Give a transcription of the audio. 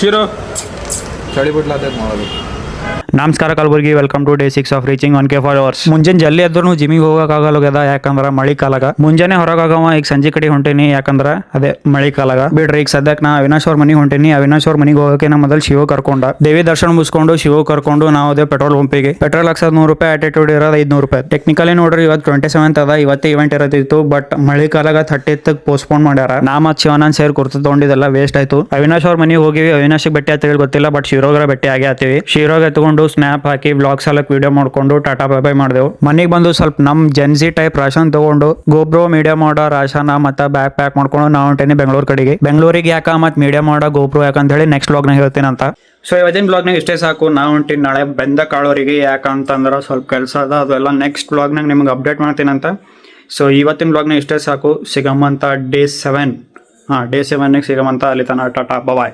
ಶಿರೋ ಚಳಿ ಬಿಡ್ಲಾತೈತೆ ಮಾಡೋದು. ನಮಸ್ಕಾರ Kalaburagi, welcome to day 6 of reaching 1K followers. ಮುಂಜಾನೆ ಜಲ್ದಿ ಎದ್ರು ಜಿಮಿಗೆ ಹೋಗಕ್ಕಾಗಲ್ಲ ಯಾಕಂದ್ರೆ ಮಳಿ ಕಾಲಾಗ. ಮುಂಜಾನೆ ಹೊರಗಾಗವ ಈಗ ಸಂಜೆ ಕಡೆ ಹೊಂಟೇನಿ ಯಾಕಂದ್ರೆ ಅದೇ ಮಳಿ ಕಾಲಾಗ. ಬಿಡ್ರಿ ಈಗ ಸದ್ಯಕ್ಕೆ ನಾ ಅವಿನಾಶ್ ಅವ್ರ ಮನೆಗೆ ಹೊಂಟೇನಿ. ಅವಿನಾಶ್ ಅವ್ರ ಮನೆಗೆ ಹೋಗಕ್ಕೆ ನಾ ಮೊದಲು ಶಿವ ಕರ್ಕೊಂಡ ದೇವಿ ದರ್ಶನ ಮುಗಿಸ್ಕೊಂಡು ಶಿವ ಕರ್ಕೊಂಡು ನಾವು ಅದೇ ಪೆಟ್ರೋಲ್ ಪಂಪಿಗೆ. ಪೆಟ್ರೋಲ್ ಹಾಕ್ಸೋದು 100 ರೂಪಾಯಿ, ಆಟಿಟ್ಯೂಡ್ ಇರೋದು 500 ರೂಪಾಯಿ. ಟೆಕ್ನಿಕಲಿ ನೋಡ್ರಿ ಇವತ್ತು 27th ಅದ, ಇವತ್ತೇ ಇವೆಂಟ್ ಇರೋದಿತ್ತು. ಬಟ್ ಮಳಿ ಕಾಲಾಗ 30th ಪೋಸ್ಟ್ಪೋನ್ ಮಾಡ್ಯಾರ. ನಾ ಮತ್ತು ಶಿವನಂದ್ ಸೇರ್ ಕುರ್ತು ತಗೊಂಡಿದ್ದೆಲ್ಲ ವೇಸ್ಟ್ ಆಯ್ತು. ಅವಿನಾಶ್ ಅವ್ರ ಮನೆಗೆ ಹೋಗಿವಿ. ಅವಿನಾಶಿಗೆ ಬೆಟ್ಟಿ ಅಂತ ಹೇಳಿ ಗೊತ್ತಿಲ್ಲ, ಬಟ್ ಶಿವರೋಗರ ಬೆಟ್ಟಿ ಆಗೇ ಆತೀವಿ. ಶಿವರೋಗ ಎತ್ಕೊಂಡು ಸ್ನ್ಯಾಪ್ ಹಾಕಿ ಬ್ಲಾಗ್ಸ್ ಎಲ್ಲ ವಿಡಿಯೋ ಮಾಡ್ಕೊಂಡು ಟಾಟಾ ಬೈ ಬೈ ಮಾಡಿದೆವು. ಮನೆಗೆ ಬಂದು ಸ್ವಲ್ಪ ನಮ್ ಜೆನ್ಸಿ ಟೈಪ್ ರಾಶನ್ ತಗೊಂಡು ಗೋಬ್ರೋ ಮೀಡಿಯಾ ಮಾಡೋ ರಾಶನ ಮತ್ತೆ ಬ್ಯಾಗ್ ಪ್ಯಾಕ್ ಮಾಡ್ಕೊಂಡು ನಾವು ಹೊಂಟೇನಿ ಬೆಂಗಳೂರು ಕಡೆಗೆ. ಬೆಂಗಳೂರಿಗೆ ಯಾಕ ಮತ್ತೆ ಮೀಡಿಯಾ ಮಾಡೋ ಗೋಬ್ರೋ ಯಾಕಂತ ಹೇಳಿ ನೆಕ್ಸ್ಟ್ ಬ್ಲಾಗ್ನಾಗ ಹೇಳ್ತೀನಂತ. ಸೊ ಇವತ್ತಿನ ಬ್ಲಾಗ್ನಾಗ ಇಷ್ಟೇ ಸಾಕು. ನಾವು ಹೊಂಟೀನಿ ನಾಳೆ ಬೆಂದ ಕಾಳೋರಿಗೆ. ಯಾಕಂತಂದ್ರೆ ಸ್ವಲ್ಪ ಕೆಲಸ ಅದ, ಅದೆಲ್ಲ ನೆಕ್ಸ್ಟ್ ಬ್ಲಾಗ್ನಾಗ ನಿಮ್ಗೆ ಅಪ್ಡೇಟ್ ಮಾಡ್ತೀನಂತ. ಸೊ ಇವತ್ತಿನ ಬ್ಲಾಗ್ನಾಗ ಇಷ್ಟೇ ಸಾಕು. ಸಿಗಮಂತ ಡೇ 7 ಡೇ 7 ಸಿಗಮಂತ. ಅಲ್ಲಿ ತನಕ ಟಾಟಾ ಬಾಯ್.